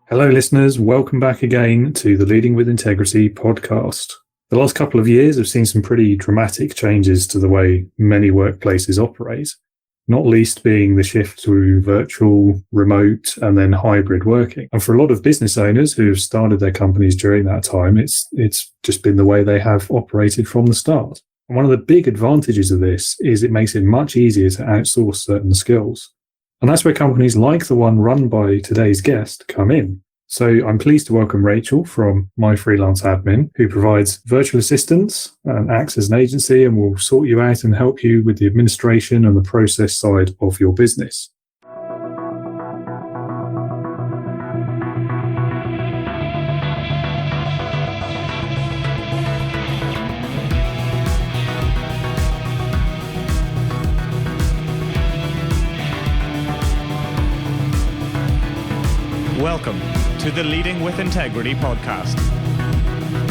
Hello, listeners. Welcome back again to the Leading with Integrity podcast. The last couple of years have seen some pretty dramatic changes to the way many workplaces operate, not least being the shift to virtual, remote, and then hybrid working. And for a lot of business owners who have started their companies during that time, it's just been the way they have operated from the start. And one of the big advantages of this is it makes it much easier to outsource certain skills. And that's where companies like the one run by today's guest come in. So I'm pleased to welcome Rachael from My Freelance Admin, who provides virtual assistants and acts as an agency and will sort you out and help you with the administration and the process side of your business. Welcome to the Leading with Integrity podcast.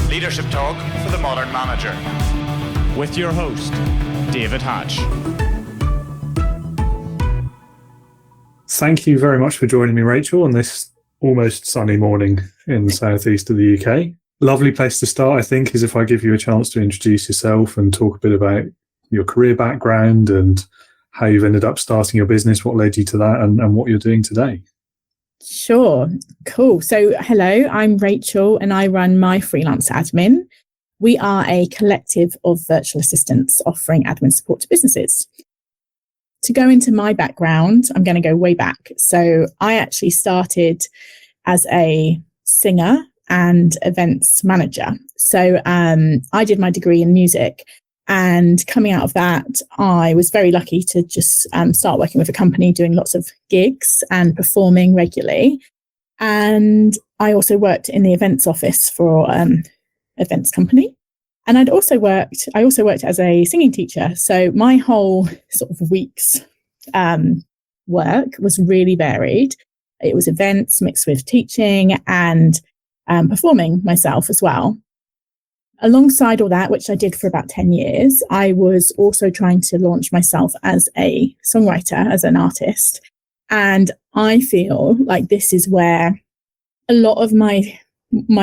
Leadership talk for the modern manager. With your host, David Hatch. Thank you very much for joining me, Rachael, on this almost sunny morning in the southeast of the UK. Lovely place to start, I think, is if I give you a chance to introduce yourself and talk a bit about your career background and how you've ended up starting your business, what led you to that, and what you're doing today. Sure. Cool. So hello, I'm Rachael and I run My Freelance Admin. We are a collective of virtual assistants offering admin support to businesses. To go into my background, I'm going to go way back. So I actually started as a singer and events manager. So I did my degree in music. And coming out of that, I was very lucky to just start working with a company doing lots of gigs and performing regularly. And I also worked in the events office for events company. And I also worked as a singing teacher. So my whole sort of week's work was really varied. It was events mixed with teaching and performing myself as well. Alongside all that, which I did for about 10 years, I was also trying to launch myself as a songwriter, as an artist. And I feel like this is where a lot of my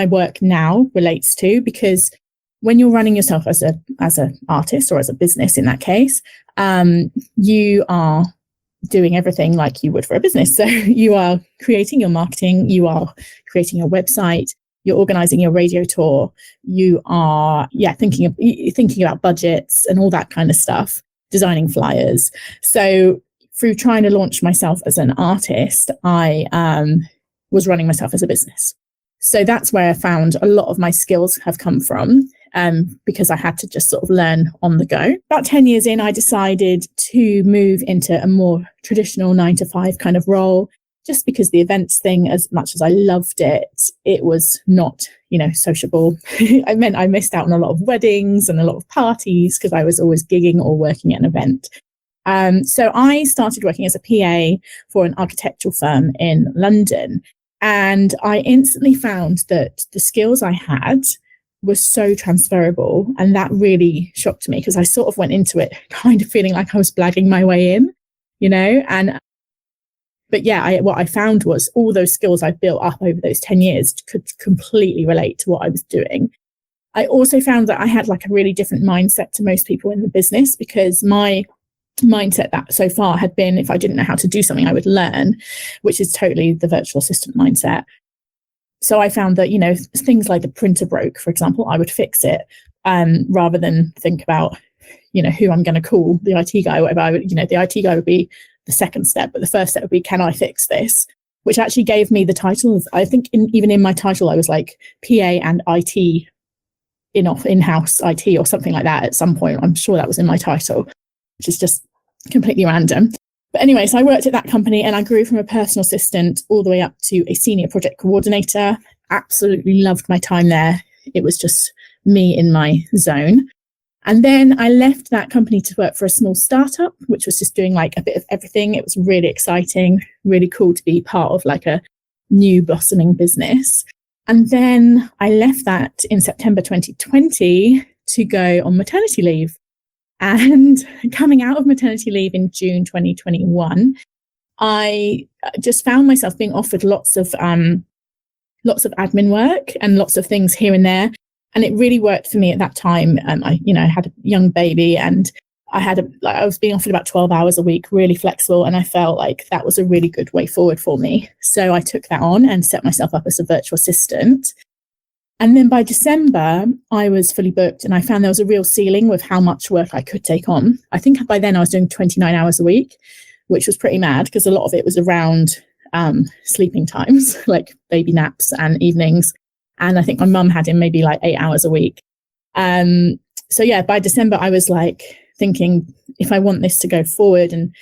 work now relates to, because when you're running yourself as an artist or as a business in that case, you are doing everything like you would for a business. So you are creating your marketing, you are creating your website, you're organizing your radio tour, you are thinking about budgets and all that kind of stuff, designing flyers. So through trying to launch myself as an artist, I was running myself as a business. So that's where I found a lot of my skills have come from, because I had to just sort of learn on the go. About 10 years in, I decided to move into a more traditional 9-to-5 kind of role. Just because the events thing, as much as I loved it, it was not, sociable. I meant I missed out on a lot of weddings and a lot of parties because I was always gigging or working at an event. So I started working as a PA for an architectural firm in London. And I instantly found that the skills I had were so transferable. And that really shocked me because I sort of went into it kind of feeling like I was blagging my way in, But what I found was all those skills I built up over those 10 years could completely relate to what I was doing. I also found that I had like a really different mindset to most people in the business, because my mindset that so far had been, if I didn't know how to do something, I would learn, which is totally the virtual assistant mindset. So I found that, things like the printer broke, for example, I would fix it rather than think about, who I'm going to call, the IT guy or whatever. The IT guy would be the second step, but the first step would be, can I fix this? Which actually gave me the title of, I think even in my title, I was like PA and IT, in-house IT or something like that at some point. I'm sure that was in my title, which is just completely random. But anyway, so I worked at that company and I grew from a personal assistant all the way up to a senior project coordinator. Absolutely loved my time there. It was just me in my zone. And then I left that company to work for a small startup, which was just doing like a bit of everything. It was really exciting, really cool to be part of like a new blossoming business. And then I left that in September 2020 to go on maternity leave. And coming out of maternity leave in June 2021, I just found myself being offered lots of lots of admin work and lots of things here and there. And it really worked for me at that time. I had a young baby, and I was being offered about 12 hours a week, really flexible. And I felt like that was a really good way forward for me. So I took that on and set myself up as a virtual assistant. And then by December, I was fully booked, and I found there was a real ceiling with how much work I could take on. I think by then I was doing 29 hours a week, which was pretty mad because a lot of it was around sleeping times, like baby naps and evenings. And I think my mum had him maybe like 8 hours a week. So yeah, by December, I was like thinking, if I want this to go forward, and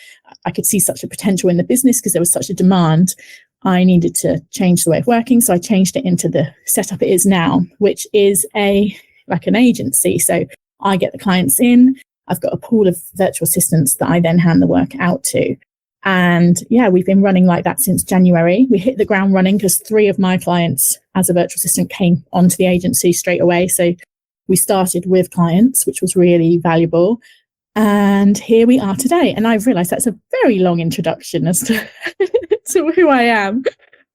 I could see such a potential in the business because there was such a demand, I needed to change the way of working. So I changed it into the setup it is now, which is like an agency. So I get the clients in, I've got a pool of virtual assistants that I then hand the work out to. And yeah, we've been running like that since January. We hit the ground running because 3 of my clients as a virtual assistant came onto the agency straight away. So we started with clients, which was really valuable. And here we are today. And I've realized that's a very long introduction as to, to who I am.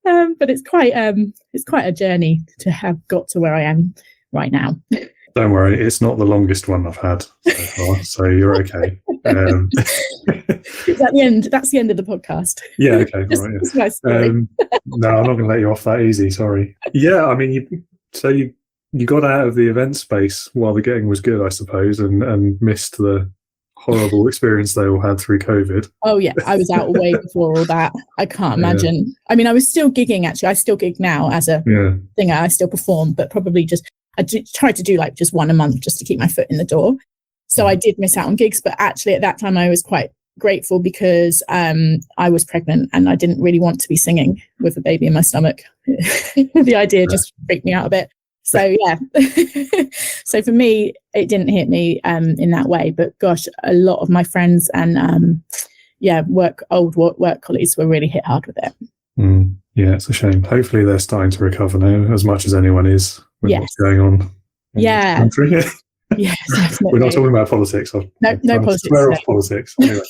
But it's quite a journey to have got to where I am right now. Don't worry, it's not the longest one I've had so far, so you're okay. Is that the end? That's the end of the podcast. Yeah, okay. Just, right, yeah. that's my story. No, I'm not going to let you off that easy, sorry. Yeah, I mean, you got out of the event space while the getting was good, I suppose, and missed the horrible experience they all had through COVID. Oh yeah, I was out way before all that. I can't imagine. Yeah. I mean, I was still gigging, actually. I still gig now as a singer. I still perform, but probably I tried to do like just one a month just to keep my foot in the door. So I did miss out on gigs, but actually at that time I was quite grateful because I was pregnant and I didn't really want to be singing with a baby in my stomach. The idea just freaked me out a bit. So yeah, so for me, it didn't hit me in that way, but gosh, a lot of my friends and old work colleagues were really hit hard with it. Yeah, it's a shame. Hopefully they're starting to recover now as much as anyone is with what's going on in the country. Yes, definitely. We're not talking about politics. No politics. Swear off politics. Anyway,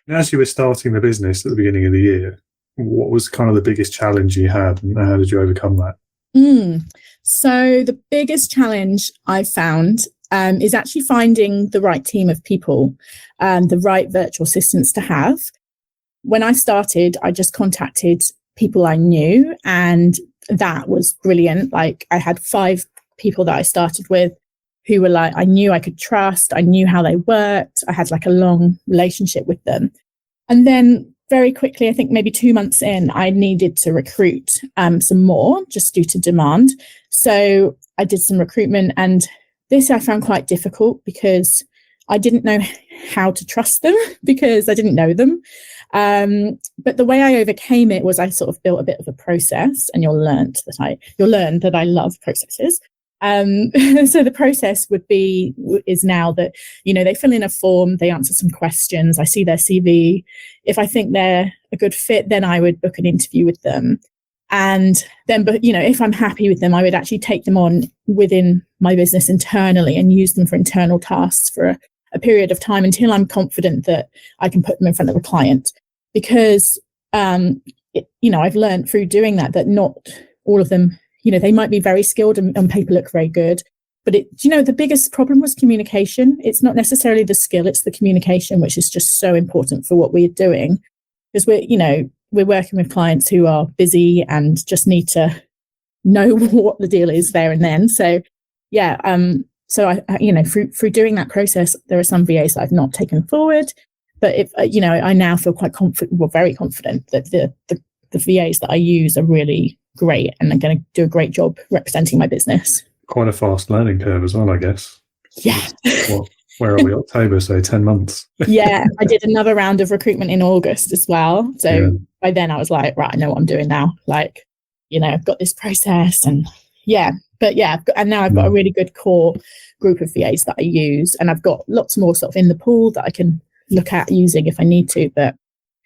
as you were starting the business at the beginning of the year, what was kind of the biggest challenge you had, and how did you overcome that? So the biggest challenge I found is actually finding the right team of people, the right virtual assistants to have. When I started, I just contacted people I knew, and that was brilliant. Like I had 5 people that I started with who were like, I knew I could trust, I knew how they worked, I had like a long relationship with them. And then very quickly, I think maybe 2 months in, I needed to recruit some more just due to demand. So I did some recruitment, and this I found quite difficult because I didn't know how to trust them because I didn't know them. But the way I overcame it was I sort of built a bit of a process, and you'll learn that I love processes. So the process is now that, they fill in a form, they answer some questions, I see their CV. If I think they're a good fit, then I would book an interview with them. And then, if I'm happy with them, I would actually take them on within my business internally and use them for internal tasks for a period of time until I'm confident that I can put them in front of a client. Because, I've learned through doing that not all of them, they might be very skilled and on paper look very good. But the biggest problem was communication. It's not necessarily the skill, it's the communication, which is just so important for what we're doing. Because we're working with clients who are busy and just need to know what the deal is there and then. So, yeah. So I through doing that process, there are some VAs that I've not taken forward, but if I now feel quite very confident that the VAs that I use are really great and are going to do a great job representing my business. Quite a fast learning curve as well, I guess. Yeah. Where are we? October, so 10 months. Yeah, I did another round of recruitment in August as well. So by then I was like, right, I know what I'm doing now. Like, I've got this process and and now I've got a really good core group of VAs that I use, and I've got lots more sort of in the pool that I can look at using if I need to. But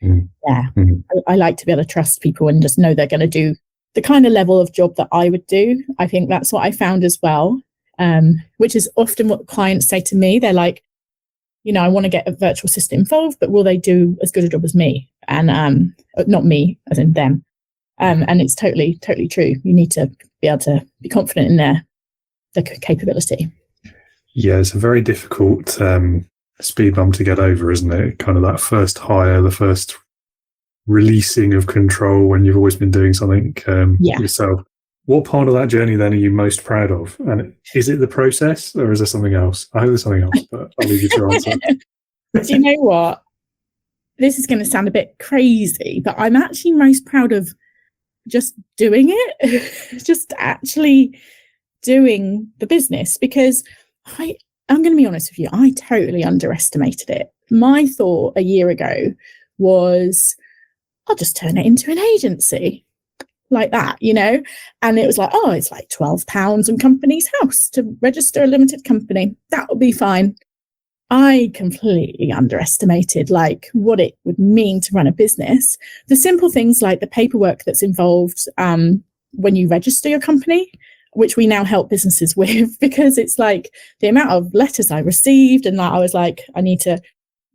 I like to be able to trust people and just know they're going to do the kind of level of job that I would do. I think that's what I found as well, which is often what clients say to me. They're like, I want to get a virtual assistant involved, but will they do as good a job as me? And not me, as in them. And it's totally true. You need to be able to be confident in their capability. Yeah, it's a very difficult speed bump to get over, isn't it? Kind of that first hire, the first releasing of control when you've always been doing something yourself. What part of that journey then are you most proud of? And is it the process or is there something else? I hope there's something else, but I'll leave you to answer. Do you know what? This is going to sound a bit crazy, but I'm actually most proud of just doing it, just actually doing the business, because I'm going to be honest with you, I totally underestimated it. My thought a year ago was, I'll just turn it into an agency like that, and it was like, oh, it's like £12 on Company's House to register a limited company. That will be fine. I completely underestimated what it would mean to run a business. The simple things like the paperwork that's involved when you register your company, which we now help businesses with, because it's like the amount of letters I received, and I was like, I need to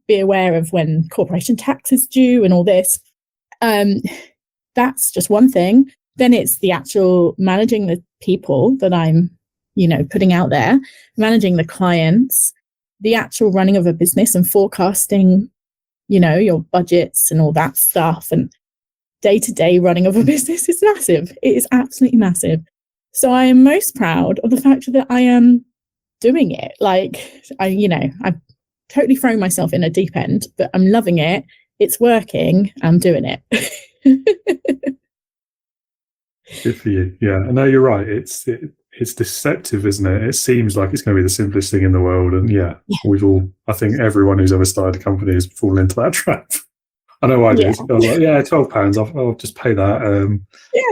be aware of when corporation tax is due and all this. That's just one thing. Then it's the actual managing the people that I'm, putting out there, managing the clients, the actual running of a business and forecasting, your budgets and all that stuff, and day-to-day running of a business is massive. It is absolutely massive. So I am most proud of the fact that I am doing it. I've totally thrown myself in a deep end, but I'm loving it. It's working. I'm doing it. Good for you. Yeah, I know you're right. It's deceptive, isn't it? It seems like it's going to be the simplest thing in the world. And I think everyone who's ever started a company has fallen into that trap. I know I did. I was like, £12, I'll just pay that.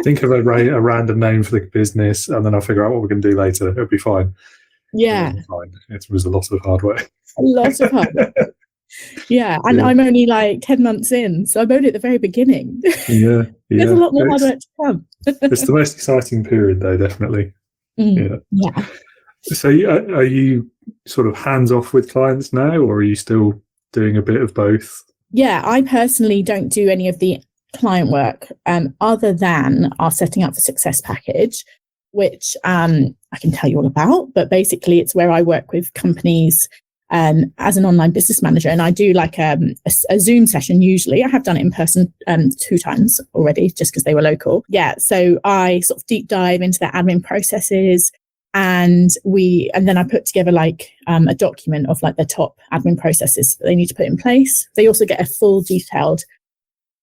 Think of a random name for the business, and then I'll figure out what we're going to do later. It'll be fine. Yeah. It was a lot of hard work. A lot of hard work. Yeah, and I'm only 10 months in, so I'm only at the very beginning. Yeah. There's a lot more hard work to come. It's the most exciting period, though, definitely. Yeah. So are you sort of hands off with clients now, or are you still doing a bit of both? Yeah, I personally don't do any of the client work other than our setting up for success package, which I can tell you all about. But basically, it's where I work with companies as an online business manager, and I do a Zoom session. Usually I have done it in person 2 times already, just because they were local. So I sort of deep dive into their admin processes, and then I put together a document of the top admin processes that they need to put in place. They also get a full detailed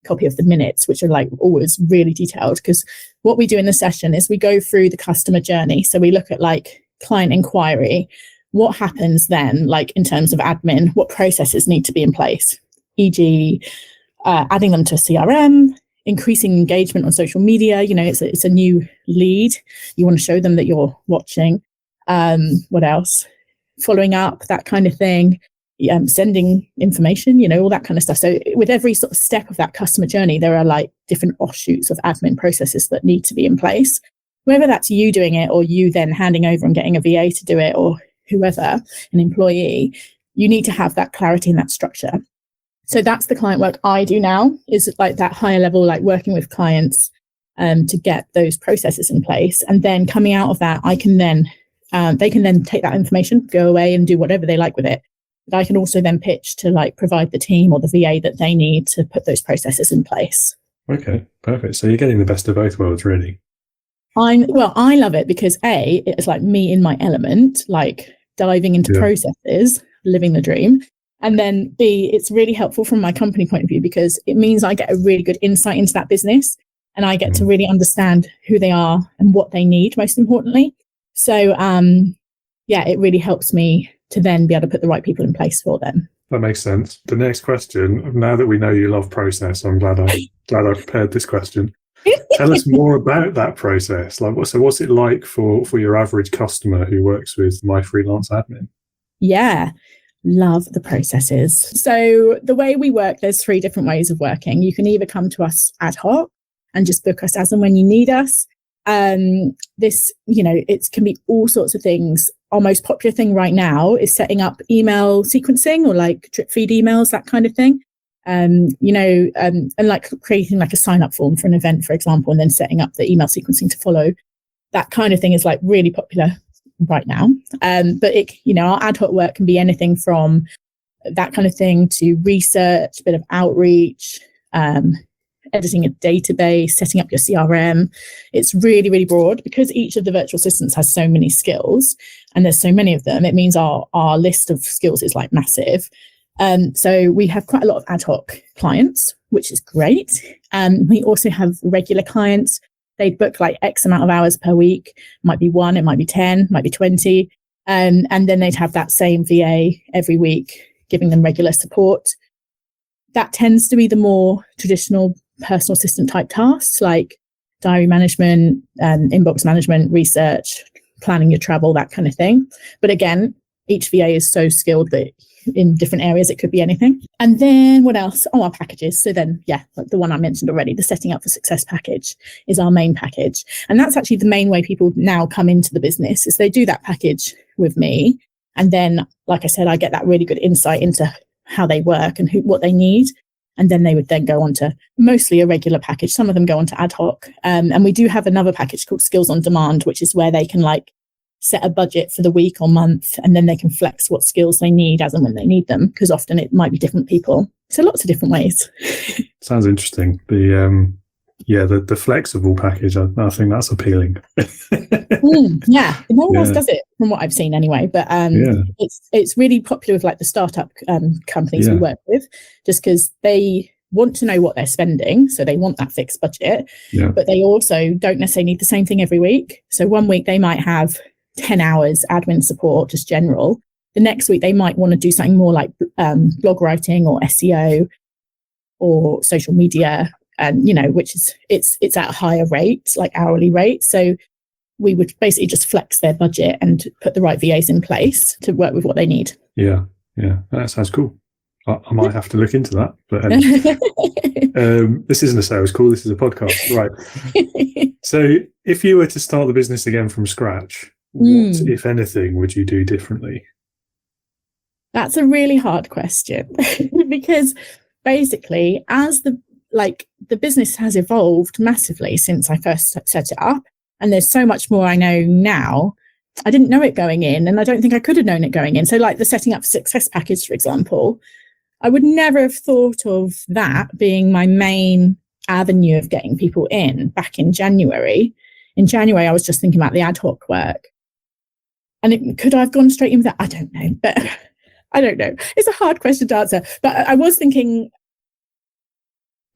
copy of the minutes, which are always really detailed, because what we do in the session is we go through the customer journey. So we look at client inquiry. What happens then, in terms of admin, what processes need to be in place, e.g. adding them to a CRM, increasing engagement on social media. It's a new lead. You want to show them that you're watching. What else? Following up, that kind of thing. Sending information, all that kind of stuff. So with every sort of step of that customer journey, there are different offshoots of admin processes that need to be in place. Whether that's you doing it or you then handing over and getting a VA to do it, or whoever, an employee, you need to have that clarity and that structure. So that's the client work I do now, is that higher level, working with clients to get those processes in place. And then coming out of that, they can then take that information, go away and do whatever they like with it. But I can also then pitch to provide the team or the VA that they need to put those processes in place. Okay, perfect. So you're getting the best of both worlds, really. I love it because it's me in my element, diving into processes, living the dream. And then B, it's really helpful from my company point of view, because it means I get a really good insight into that business, and I get to really understand who they are and what they need, most importantly. So, it really helps me to then be able to put the right people in place for them. That makes sense. The next question, now that we know you love process, I'm glad I prepared this question. Tell us more about that process. What's it like for your average customer who works with My Freelance Admin? Yeah, love the processes. So the way we work, there's 3 different ways of working. You can either come to us ad hoc and just book us as and when you need us. It can be all sorts of things. Our most popular thing right now is setting up email sequencing, or drip feed emails, that kind of thing. and like creating like a sign up form for an event, for example, and then setting up the email sequencing to follow. That kind of thing is like really popular right now. But our ad hoc work can be anything from that kind of thing to research, a bit of outreach, editing a database, setting up your CRM. It's really, really broad because each of the virtual assistants has so many skills and there's so many of them. It means our list of skills is like massive. So we have quite a lot of ad hoc clients, which is great. We also have regular clients. They'd book like X amount of hours per week. It might be 1, it might be 10, might be 20. And then they'd have that same VA every week, giving them regular support. That tends to be the more traditional personal assistant type tasks like diary management, inbox management, research, planning your travel, that kind of thing. But again, each VA is so skilled that in different areas, it could be anything. And then what else? Our packages. So then, like the one I mentioned already, the Setting Up for Success package is our main package. And that's actually the main way people now come into the business is they do that package with me. And then, like I said, I get that really good insight into how they work and what they need. And then they would then go on to mostly a regular package. Some of them go on to ad hoc. And we do have another package called Skills on Demand, which is where they can like set a budget for the week or month, and then they can flex what skills they need as and when they need them, because often it might be different people. So lots of different ways. Sounds interesting. The flexible package, I think that's appealing. No one else does it from what I've seen anyway, but it's really popular with like the startup companies we work with, just because they want to know what they're spending, so they want that fixed budget, but they also don't necessarily need the same thing every week. So one week they might have 10 hours admin support, just general. The next week they might want to do something more like blog writing or SEO or social media, and which is it's at a higher rate, like hourly rate. So we would basically just flex their budget and put the right VAs in place to work with what they need. That sounds cool. I might have to look into that, but this isn't a sales call, this is a podcast, right? So if you were to start the business again from scratch, what, if anything, would you do differently? That's a really hard question because basically as the business has evolved massively since I first set it up, and there's so much more I know now. I didn't know it going in, and I don't think I could have known it going in. So like the Setting Up for Success package, for example, I would never have thought of that being my main avenue of getting people in back in January. In January, I was just thinking about the ad hoc work. And could I have gone straight in with that? I don't know. But I don't know. It's a hard question to answer. But I was thinking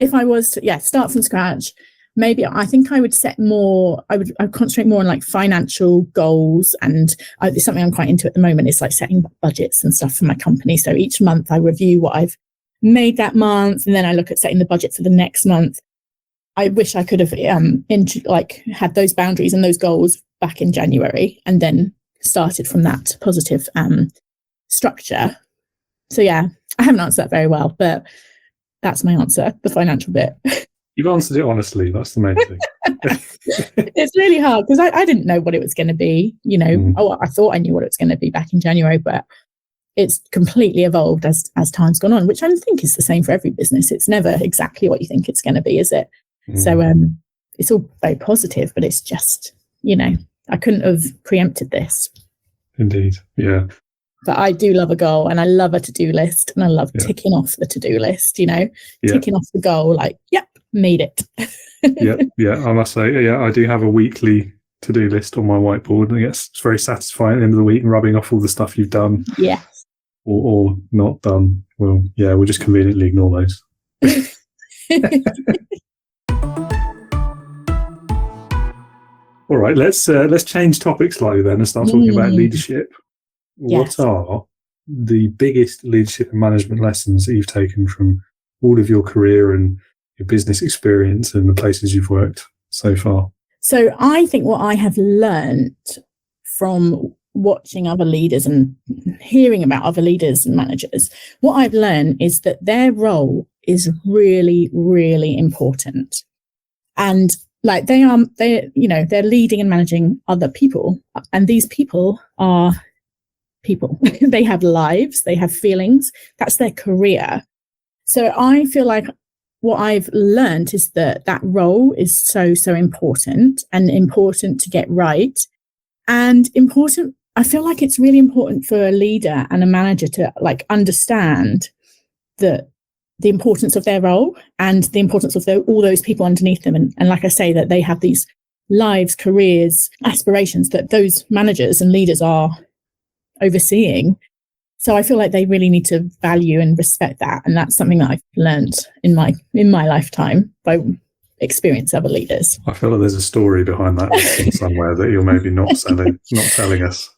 if I was to start from scratch, maybe I think I would set more, I'd concentrate more on like financial goals. And it's something I'm quite into at the moment. It's like setting budgets and stuff for my company. So each month I review what I've made that month, and then I look at setting the budget for the next month. I wish I could have had those boundaries and those goals back in January, and then started from that positive structure. So I haven't answered that very well, but that's my answer, the financial bit. You've answered it honestly. That's the main thing. It's really hard because I didn't know what it was going to be. I thought I knew what it was going to be back in January, but it's completely evolved as time's gone on, which I think is the same for every business. It's never exactly what you think it's going to be, is it? So it's all very positive, but it's just, I couldn't have preempted this. Indeed. Yeah. But I do love a goal, and I love a to-do list, and I love ticking off the to-do list, ticking off the goal, like, made it. I must say, I do have a weekly to-do list on my whiteboard, and it's very satisfying at the end of the week and rubbing off all the stuff you've done or not done. Well, we'll just conveniently ignore those. All right, let's change topics slightly then and start talking about leadership. What are the biggest leadership and management lessons that you've taken from all of your career and your business experience and the places you've worked so far? So I think what I have learned from watching other leaders and hearing about other leaders and managers, what I've learned is that their role is really, really important. And like they're leading and managing other people. And these people are people. They have lives, they have feelings. That's their career. So I feel like what I've learned is that role is so, so important, and important to get right, and important. I feel like it's really important for a leader and a manager to like understand the importance of their role and the importance of all those people underneath them. And like I say, that they have these lives, careers, aspirations that those managers and leaders are overseeing. So I feel like they really need to value and respect that. And that's something that I've learned in my lifetime by experience of other leaders. I feel like there's a story behind that somewhere that you're maybe not telling us.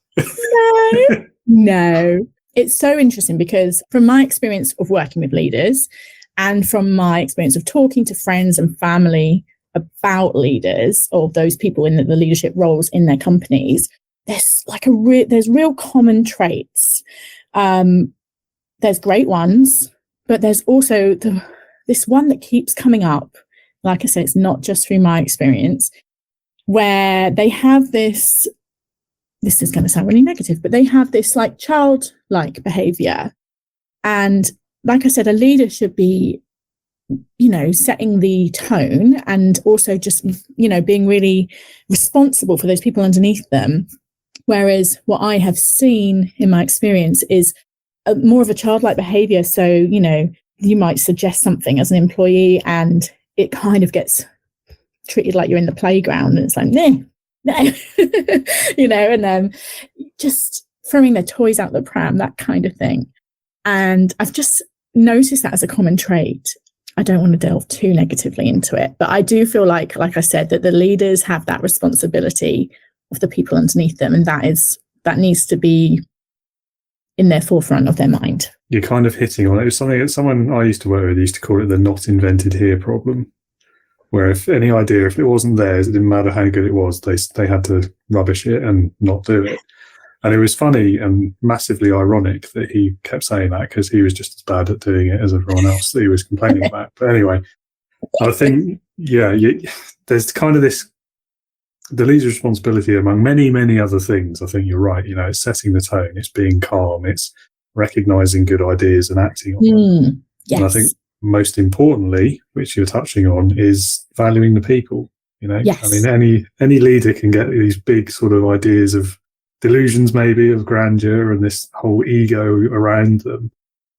No. It's so interesting because from my experience of working with leaders and from my experience of talking to friends and family about leaders or those people in the leadership roles in their companies, there's like there's real common traits. There's great ones, but there's also this one that keeps coming up. Like I said, it's not just through my experience, where they have this is going to sound really negative, but they have this like childlike behavior. And like I said, a leader should be, setting the tone and also just, being really responsible for those people underneath them. Whereas what I have seen in my experience is more of a childlike behavior. So, you might suggest something as an employee and it kind of gets treated like you're in the playground, and it's like, no, and just throwing their toys out the pram, that kind of thing. And I've just noticed that as a common trait. I don't want to delve too negatively into it, but I do feel like I said, that the leaders have that responsibility of the people underneath them, and that needs to be in their forefront of their mind. You're kind of hitting on it. It was something that someone I used to work with used to call it the not invented here problem, where if any idea, if it wasn't theirs, it didn't matter how good it was, they had to rubbish it and not do it. And it was funny and massively ironic that he kept saying that, because he was just as bad at doing it as everyone else that he was complaining about. But anyway, I think, there's kind of the leader's responsibility among many, many other things. I think you're right. It's setting the tone, it's being calm, it's recognizing good ideas and acting on them. Yes. And I think most importantly, which you're touching on, is valuing the people. Yes. I mean, any leader can get these big sort of ideas of delusions, maybe, of grandeur and this whole ego around them.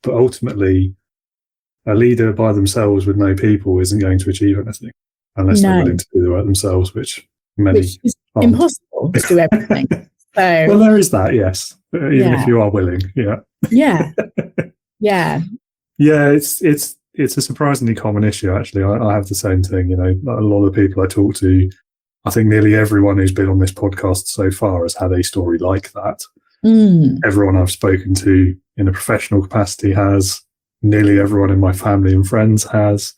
But ultimately, a leader by themselves with no people isn't going to achieve anything unless they're willing to do the work themselves, which is impossible to do everything. So, well, there is that, yes. Even if you are willing, yeah. It's a surprisingly common issue, actually. I have the same thing. A lot of people I talk to, I think nearly everyone who's been on this podcast so far has had a story like that. Everyone I've spoken to in a professional capacity has. Nearly everyone in my family and friends has.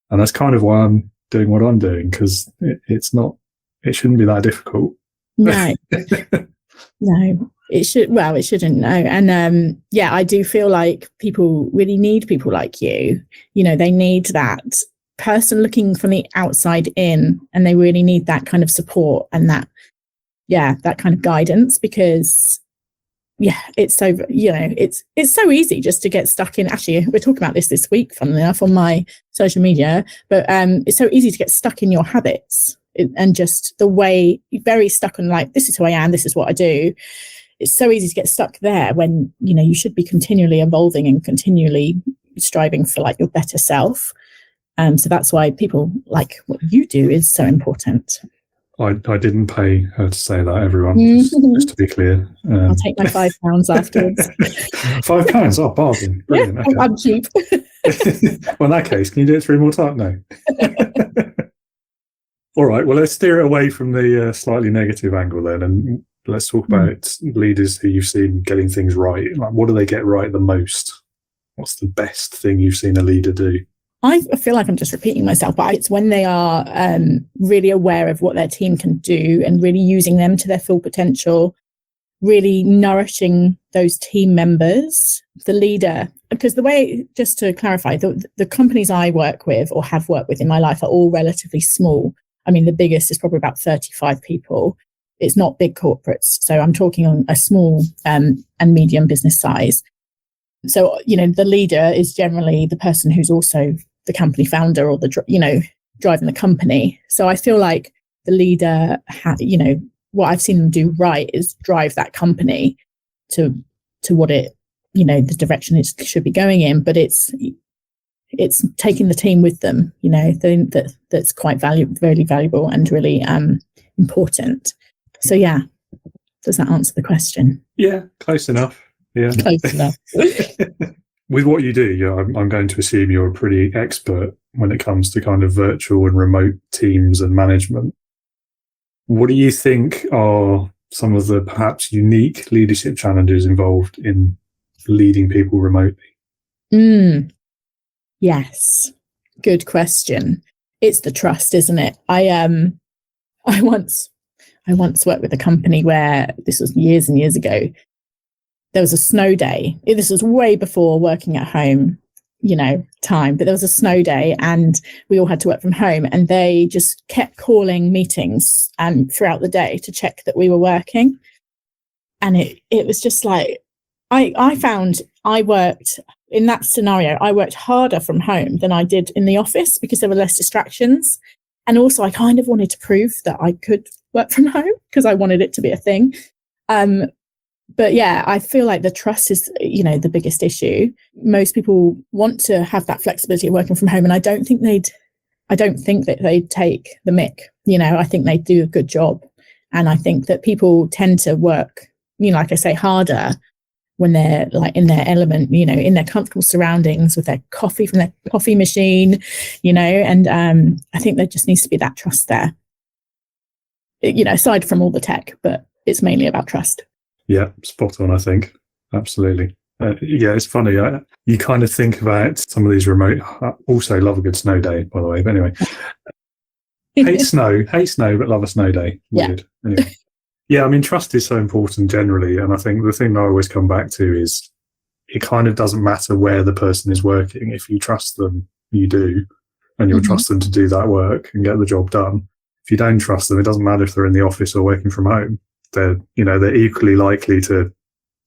And that's kind of why I'm doing what I'm doing, because it shouldn't be that difficult. No, it shouldn't. No. And I do feel like people really need people like you. They need that person looking from the outside in, and they really need that kind of support and that kind of guidance, because it's so it's so easy just to get stuck in. Actually, we're talking about this week, funnily enough, on my social media, but it's so easy to get stuck in your habits and just the way you're very stuck on, like, this is who I am, this is what I do. It's so easy to get stuck there when you should be continually evolving and continually striving for like your better self. So that's why people like what you do is so important. I didn't pay her to say that, everyone, just to be clear. I'll take my £5 afterwards. £5? Oh, bargain. Brilliant. Yeah, okay. I'm cheap. Well, in that case, can you do it 3 more times? No. All right, well, let's steer it away from the slightly negative angle then, and let's talk about leaders who you've seen getting things right. Like, what do they get right the most? What's the best thing you've seen a leader do? I feel like I'm just repeating myself, but it's when they are really aware of what their team can do and really using them to their full potential, really nourishing those team members, the leader. Because the way, just to clarify, the companies I work with or have worked with in my life are all relatively small. I mean, the biggest is probably about 35 people. It's not big corporates. So I'm talking on a small and medium business size. So, the leader is generally the person who's also the company founder or driving the company. So I feel like the leader, what I've seen them do right is drive that company to what it, the direction it should be going in. But it's taking the team with them, that's quite very valuable and really important. So yeah, does that answer the question? Yeah, close enough. Yeah, close enough. With what you do, I'm going to assume you're a pretty expert when it comes to kind of virtual and remote teams and management. What do you think are some of the perhaps unique leadership challenges involved in leading people remotely? Yes, good question. It's the trust, isn't it? I once worked with a company where, this was years and years ago, there was a snow day. This was way before working at home, time, but there was a snow day and we all had to work from home, and they just kept calling meetings throughout the day to check that we were working. And it was just like, I found I worked in that scenario, I worked harder from home than I did in the office because there were less distractions. And also I kind of wanted to prove that I could work from home because I wanted it to be a thing. But yeah, I feel like the trust is, the biggest issue. Most people want to have that flexibility of working from home, and I don't think that they'd take the mick. I think they do a good job. And I think that people tend to work, like I say, harder when they're like in their element, in their comfortable surroundings with their coffee from their coffee machine, and I think there just needs to be that trust there, aside from all the tech, but it's mainly about trust. Yeah, spot on, I think. Absolutely. It's funny. You kind of think about some of these remote, also love a good snow day, by the way. But anyway, hate snow, but love a snow day. Weird. Yeah. Anyway. Yeah, I mean, trust is so important generally. And I think the thing that I always come back to is it kind of doesn't matter where the person is working. If you trust them, you do. And you'll trust them to do that work and get the job done. If you don't trust them, it doesn't matter if they're in the office or working from home. They're equally likely to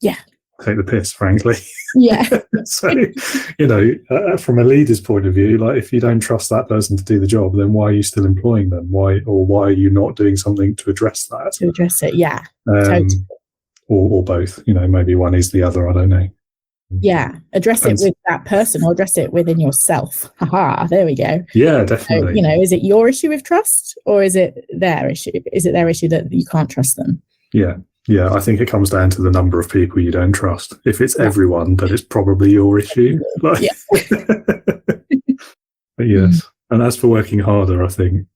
take the piss, frankly. Yeah. So, from a leader's point of view, like if you don't trust that person to do the job, then why are you still employing them? Why are you not doing something to address that? To address it, yeah. Totally. Or both, maybe one is the other, I don't know. Yeah, address it with that person or address it within yourself. Haha, there we go. Yeah, definitely. So, is it your issue with trust or is it their issue? Is it their issue that you can't trust them? Yeah, I think it comes down to the number of people you don't trust. If it's everyone, then it's probably your issue. But yes. And as for working harder, I think,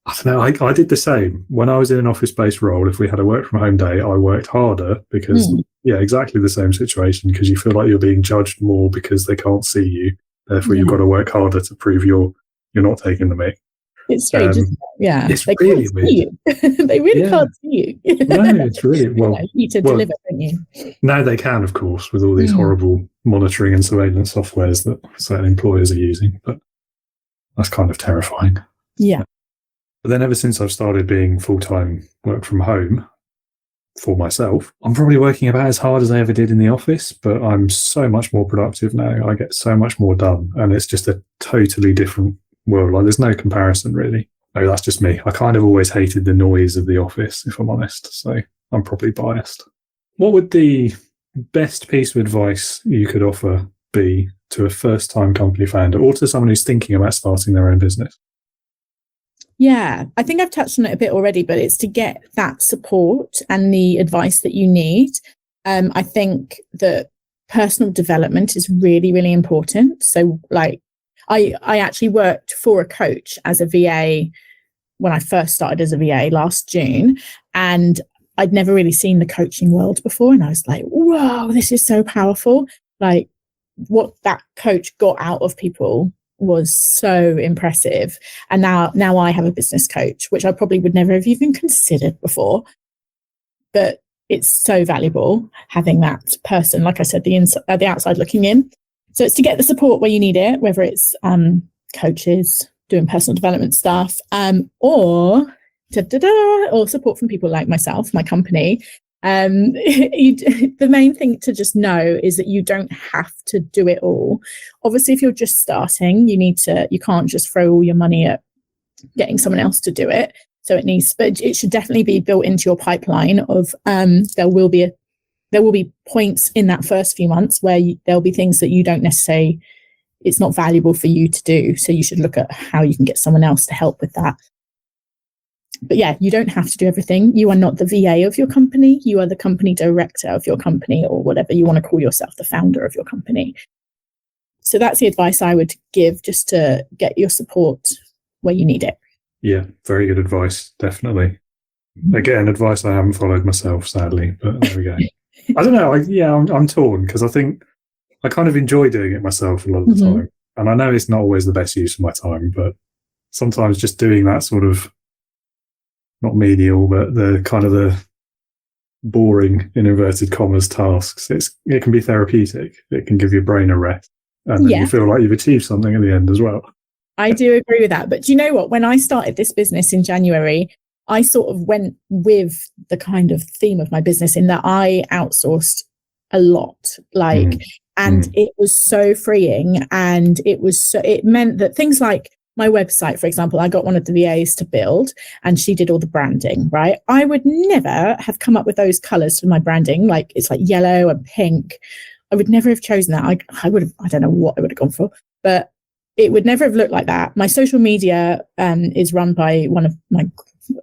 I don't know, I did the same. When I was in an office-based role, if we had a work from home day, I worked harder because, exactly the same situation, because you feel like you're being judged more because they can't see you. Therefore, you've got to work harder to prove you're not taking the mick. It's strange, isn't it? Yeah. It's really weird. They really can't see you. No, it's really, well... you need to deliver, don't you? No, they can, of course, with all these horrible monitoring and surveillance softwares that certain employers are using, but that's kind of terrifying. Yeah. But then ever since I've started being full-time work from home for myself, I'm probably working about as hard as I ever did in the office, but I'm so much more productive now. I get so much more done, and it's just a totally different world. Like, there's no comparison, really. No, that's just me. I kind of always hated the noise of the office, if I'm honest, so I'm probably biased. What would the best piece of advice you could offer be to a first-time company founder or to someone who's thinking about starting their own business? Yeah, I think I've touched on it a bit already, but it's to get that support and the advice that you need. I think that personal development is really, really important. So like, I actually worked for a coach as a VA when I first started as a VA last June, and I'd never really seen the coaching world before. And I was like, whoa, this is so powerful. Like, what that coach got out of people was so impressive. And now I have a business coach, which I probably would never have even considered before. But it's so valuable having that person, like I said, the outside looking in. So it's to get the support where you need it, whether it's coaches doing personal development stuff, or support from people like myself, my company, The main thing to just know is that you don't have to do it all. Obviously, if you're just starting, you can't just throw all your money at getting someone else to do it. So but it should definitely be built into your pipeline of, there will be points in that first few months where there'll be things that you don't necessarily, it's not valuable for you to do. So you should look at how you can get someone else to help with that. But yeah, you don't have to do everything. You are not the VA of your company. You are the company director of your company, or whatever you want to call yourself, the founder of your company. So that's the advice I would give, just to get your support where you need it. Yeah, very good advice. Definitely. Again, advice I haven't followed myself, sadly, but there we go. I don't know. I'm torn, because I think I kind of enjoy doing it myself a lot of the time. And I know it's not always the best use of my time, but sometimes just doing that sort of, not menial, but the kind of the boring, in inverted commas, tasks, it can be therapeutic. It can give your brain a rest. And then you feel like you've achieved something at the end as well. I do agree with that. But do you know what? When I started this business in January, I sort of went with the kind of theme of my business, in that I outsourced a lot, and it was so freeing. And it meant that things like my website, for example, I got one of the VAs to build, and she did all the branding, right? I would never have come up with those colors for my branding. Like, it's like yellow and pink. I would never have chosen that. I don't know what I would have gone for, but it would never have looked like that. My social media is run by one of my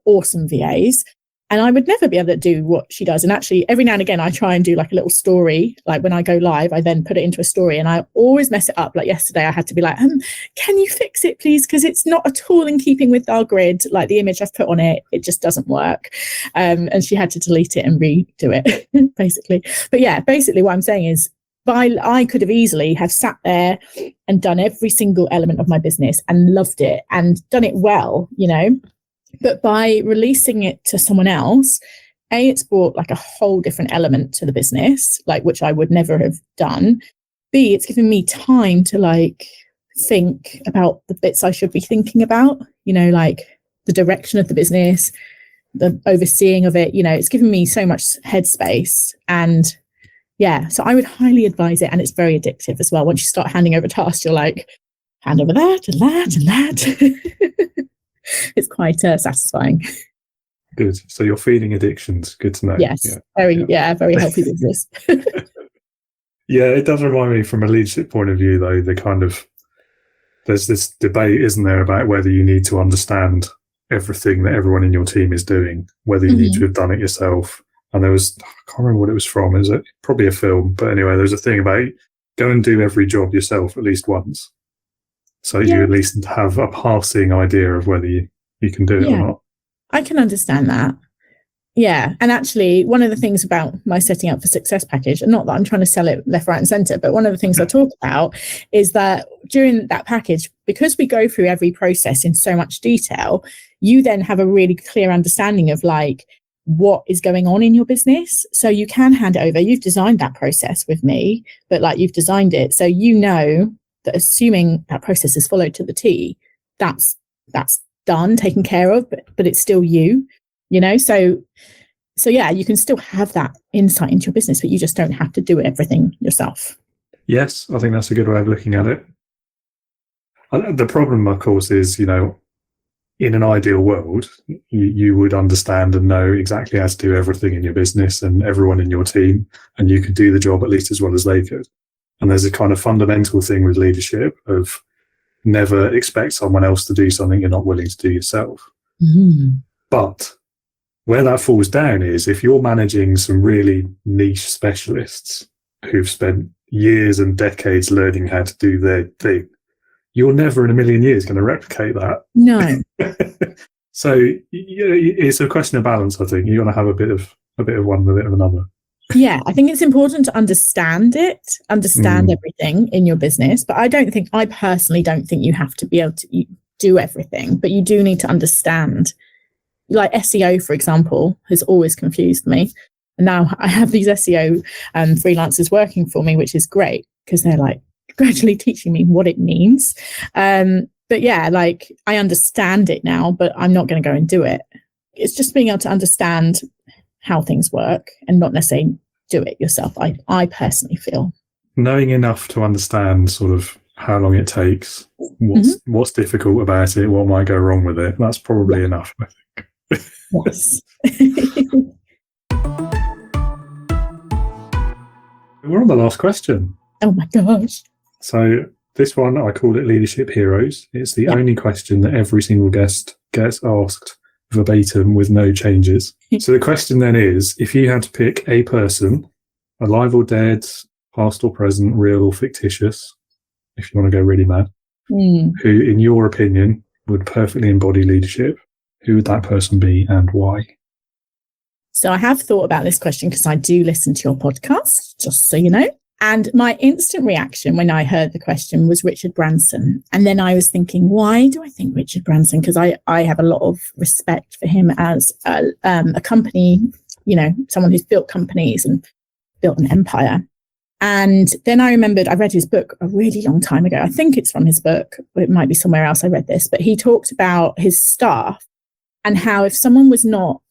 awesome VAs, and I would never be able to do what she does. And actually, every now and again, I try and do like a little story. Like when I go live, I then put it into a story, and I always mess it up. Like yesterday, I had to be like, can you fix it, please? Because it's not at all in keeping with our grid. Like the image I've put on it, it just doesn't work. And she had to delete it and redo it, basically. But yeah, basically what I'm saying is, I could have easily have sat there and done every single element of my business and loved it and done it well, But by releasing it to someone else, A, it's brought like a whole different element to the business, like which I would never have done. B, it's given me time to like think about the bits I should be thinking about, like the direction of the business, the overseeing of it, it's given me so much headspace. And yeah, so I would highly advise it. And it's very addictive as well. Once you start handing over tasks, you're like, hand over that and that and that. It's quite satisfying. Good. So you're feeding addictions. Good to know. Yes. Very healthy business. Yeah, it does remind me, from a leadership point of view, though, there's this debate, isn't there, about whether you need to understand everything that everyone in your team is doing, whether you need to have done it yourself. And I can't remember what it was from. Is it probably a film? But anyway, there's a thing about go and do every job yourself at least once. So you at least have a passing idea of whether you can do it or not. I can understand that. Yeah. And actually, one of the things about my setting up for success package, and not that I'm trying to sell it left, right, and centre, but one of the things I talk about is that during that package, because we go through every process in so much detail, you then have a really clear understanding of like what is going on in your business. So you can hand it over. You've designed that process with me, but like you've designed it. So that assuming that process is followed to the T, that's done, taken care of, but it's still you, so yeah, you can still have that insight into your business, but you just don't have to do everything yourself. Yes, I think that's a good way of looking at it. The problem, of course, is, in an ideal world, you would understand and know exactly how to do everything in your business and everyone in your team, and you could do the job at least as well as they could. And there's a kind of fundamental thing with leadership of never expect someone else to do something you're not willing to do yourself. But where that falls down is if you're managing some really niche specialists who've spent years and decades learning how to do their thing, you're never in a million years going to replicate that. No. So it's a question of balance, I think. You're going to have a bit of one, a bit of another. Yeah, I think it's important to understand everything in your business. But I personally don't think you have to be able to do everything, but you do need to understand. Like SEO, for example, has always confused me. And now I have these SEO freelancers working for me, which is great because they're like gradually teaching me what it means. But yeah, like I understand it now, but I'm not going to go and do it. It's just being able to understand how things work and not necessarily do it yourself. I personally feel knowing enough to understand sort of how long it takes, what's difficult about it, what might go wrong with it. That's probably enough, I think. yes. We're on the last question. Oh my gosh. So this one, I call it Leadership Heroes. It's the only question that every single guest gets asked verbatim with no changes. So the question then is, if you had to pick a person, alive or dead, past or present, real or fictitious, if you want to go really mad, who, in your opinion, would perfectly embody leadership, who would that person be and why? So I have thought about this question because I do listen to your podcast, just so you know. And my instant reaction when I heard the question was Richard Branson. And then I was thinking, why do I think Richard Branson? Because I have a lot of respect for him as a company, you know, someone who's built companies and built an empire. And then I remembered I read his book a really long time ago. I think it's from his book. It might be somewhere else I read this. But he talked about his staff and how if someone was not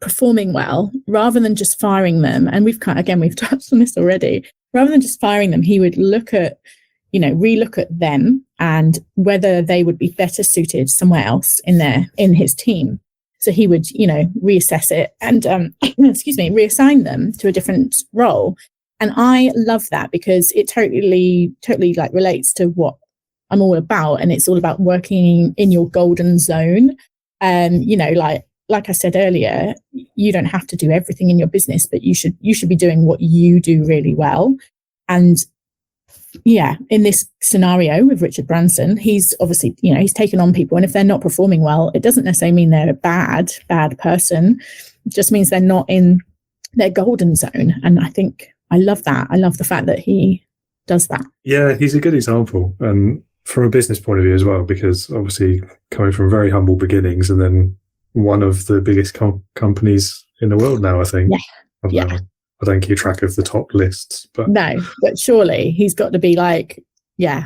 performing well, rather than just firing them, and we've touched on this already, rather than just firing them, he would relook at them and whether they would be better suited somewhere else in his team. So he would, reassess it and reassign them to a different role. And I love that because it totally like relates to what I'm all about, and it's all about working in your golden zone. Like I said earlier, you don't have to do everything in your business, but you should be doing what you do really well. And in this scenario with Richard Branson, he's obviously, he's taken on people, and if they're not performing well, it doesn't necessarily mean they're a bad person. It just means they're not in their golden zone. And I think I love that. I love the fact that he does that. Yeah, he's a good example. And from a business point of view as well, because obviously coming from very humble beginnings and then one of the biggest companies in the world now, I think. I don't keep track of the top lists, but but surely he's got to be like, up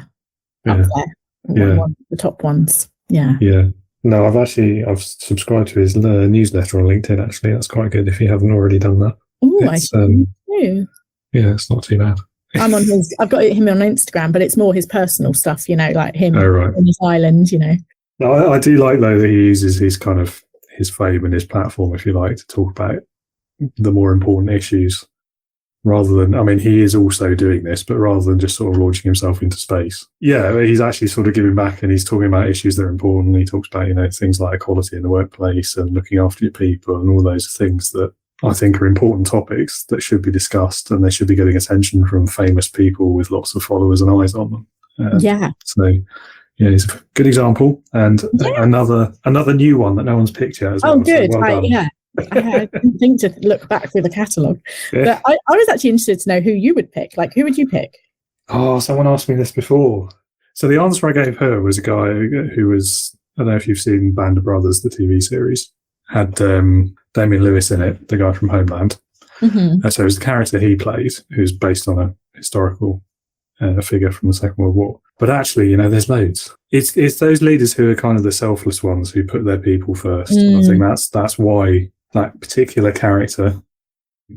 there, one of the top ones. Yeah. No, I've subscribed to his newsletter on LinkedIn. Actually, that's quite good. If you haven't already done that, it's not too bad. I've got him on Instagram, but it's more his personal stuff. Like him on his island. No, I do like though that he uses his kind of his fame and his platform, if you like, to talk about the more important issues rather than, he is also doing this, but rather than just sort of launching himself into space. Yeah, he's actually sort of giving back and he's talking about issues that are important. He talks about, things like equality in the workplace and looking after your people and all those things that I think are important topics that should be discussed, and they should be getting attention from famous people with lots of followers and eyes on them. So, he's a good example, and another new one that no one's picked yet as well. Oh, good. So well done. I didn't think to look back through the catalogue. But I was actually interested to know who you would pick. Like, who would you pick? Oh, someone asked me this before. So the answer I gave her was a guy who was, I don't know if you've seen Band of Brothers, the TV series, had Damien Lewis in it, the guy from Homeland. Mm-hmm. So it was the character he plays, who's based on a historical figure from the Second World War. But actually, there's loads. It's those leaders who are kind of the selfless ones who put their people first. And I think that's why that particular character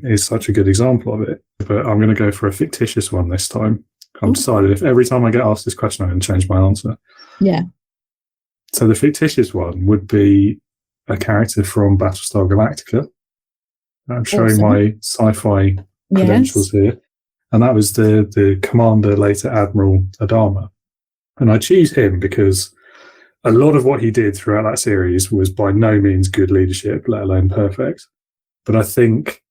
is such a good example of it. But I'm going to go for a fictitious one this time. I've decided if every time I get asked this question, I'm going to change my answer. Yeah. So the fictitious one would be a character from Battlestar Galactica. I'm showing my sci-fi credentials here. And that was the commander, later Admiral Adama. And I choose him because a lot of what he did throughout that series was by no means good leadership, let alone perfect. But I think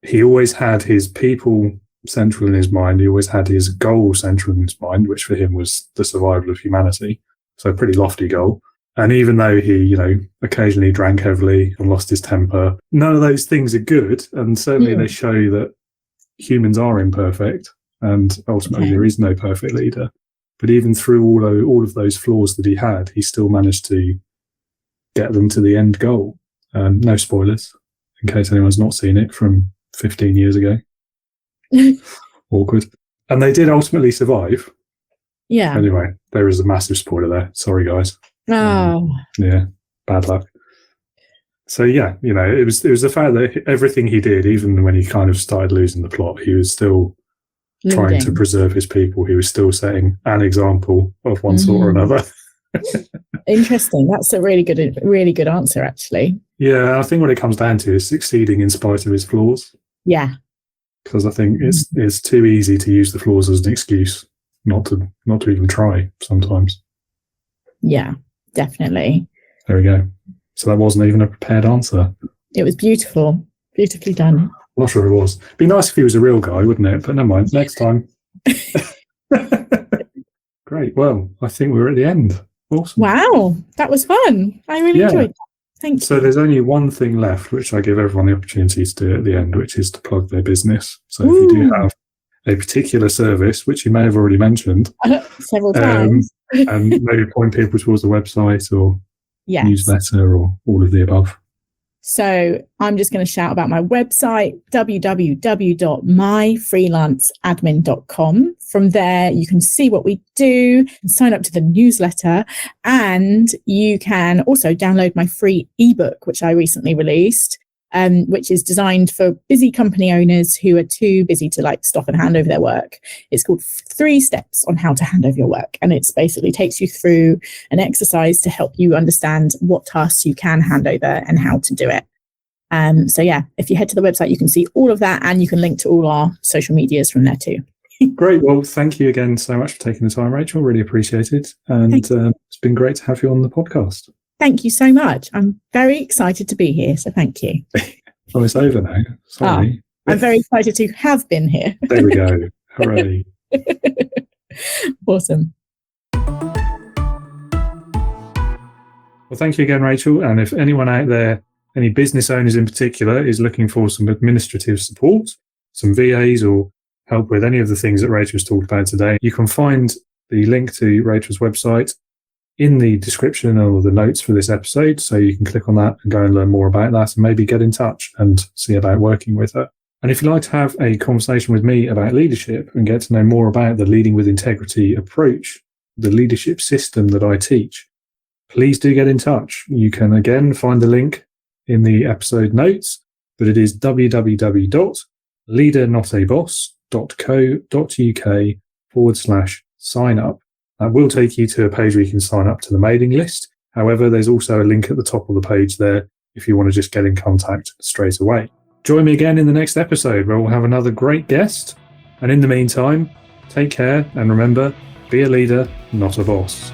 he always had his people central in his mind. He always had his goal central in his mind, which for him was the survival of humanity. So a pretty lofty goal. And even though he, occasionally drank heavily and lost his temper, none of those things are good. And certainly they show that humans are imperfect, and ultimately there is no perfect leader. But even through all of those flaws that he had, he still managed to get them to the end goal. No spoilers, in case anyone's not seen it from 15 years ago. Awkward. And they did ultimately survive. Yeah. Anyway, there is a massive spoiler there. Sorry, guys. Oh. Bad luck. So yeah, it was the fact that everything he did, even when he kind of started losing the plot, he was still trying to preserve his people. He was still setting an example of one sort or another. Interesting. That's a really good answer, actually. Yeah, I think what it comes down to is succeeding in spite of his flaws. Yeah. Because I think it's too easy to use the flaws as an excuse not to even try sometimes. Yeah, definitely. There we go. So that wasn't even a prepared answer. It was beautiful. Beautifully done. I'm not sure it was. It'd be nice if he was a real guy, wouldn't it? But never mind. Next time. Great. Well, I think we're at the end. Awesome. Wow. That was fun. I really enjoyed that. Thank you. So there's only one thing left, which I give everyone the opportunity to do at the end, which is to plug their business. So if you do have a particular service, which you may have already mentioned several times, and maybe point people towards the website or newsletter or all of the above. So I'm just going to shout about my website, www.myfreelanceadmin.com. From there, you can see what we do, sign up to the newsletter, and you can also download my free ebook, which I recently released, which is designed for busy company owners who are too busy to stop and hand over their work. It's called 3 Steps on How to Hand Over Your Work. And it's basically takes you through an exercise to help you understand what tasks you can hand over and how to do it. So yeah, if you head to the website, you can see all of that, and you can link to all our social medias from there too. Great. Well, thank you again so much for taking the time, Rachel. Really appreciate it. And it's been great to have you on the podcast. Thank you so much. I'm very excited to be here. So thank you. Oh, it's over now. Sorry. I'm very excited to have been here. There we go. Hooray. Awesome. Well, thank you again, Rachel. And if anyone out there, any business owners in particular, is looking for some administrative support, some VAs, or help with any of the things that Rachel's talked about today, you can find the link to Rachel's website in the description or the notes for this episode. So you can click on that and go and learn more about that and maybe get in touch and see about working with her. And if you'd like to have a conversation with me about leadership and get to know more about the Leading with Integrity approach, the leadership system that I teach, please do get in touch. You can again find the link in the episode notes, but it is www.leadernotaboss.co.uk/sign up. That will take you to a page where you can sign up to the mailing list. However, there's also a link at the top of the page there if you want to just get in contact straight away. Join me again in the next episode where we'll have another great guest. And in the meantime, take care and remember, be a leader, not a boss.